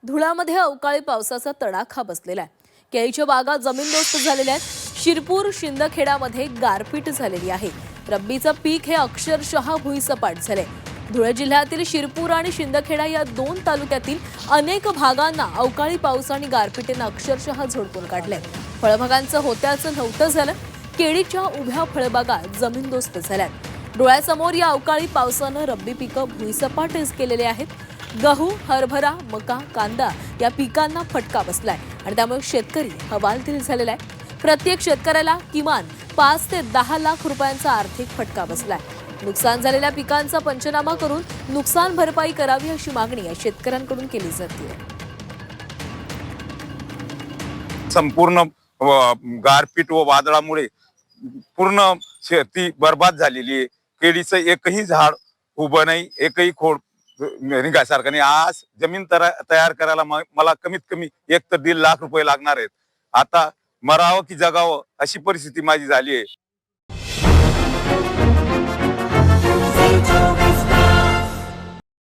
धुळ्यामध्ये अवकाळी पावसाचा तडाखा बसलेला आहे। केळीच्या बागा जमीनदोस्त झालेल्या आहेत। शिरपूर शिंदखेड्यामध्ये गारपीट झालेली आहे। रब्बीचं पीक हे अक्षरशः भुईसपाट झाले। धुळे जिल्ह्यातील शिरपूर आणि शिंदखेडा या दोन तालुक्यातील अनेक भागांना अवकाळी पावसाने गारपीटीने अक्षरशः झोडपून काढले। फळबागांचं होत्याचं नव्हतं झालं। केळीच्या उभ्या फळबागा जमीनदोस्त झाल्यात। डोळ्यासमोर या अवकाळी पावसानं रब्बी पिकं भुईसपाटच केलेले आहेत। गहू, हरभरा, मका, कांदा या पिकांना फटका बसलाय आणि त्यामुळे शेतकरी हवालदिल झालेला आहे। प्रत्येक शेतकऱ्याला किमान 5 ते 10 लाख रुपयांचा आर्थिक फटका बसलाय। नुकसान झालेल्या पिकांचा पंचनामा करून नुकसान भरपाई करावी अशी मागणी या शेतकऱ्यांकडून केली जाते। संपूर्ण गारपीट व वादळामुळे पूर्ण शेती बर्बाद झालेली आहे। केळीचं एकही झाड उभं नाही, एकही खोड निघासारखं नाही। आज जमीन तयार करायला मला कमीत कमी 1 ते 1.5 लाख रुपये लागणार आहेत। आता मरावं की जगावं अशी परिस्थिती माझी झाली आहे।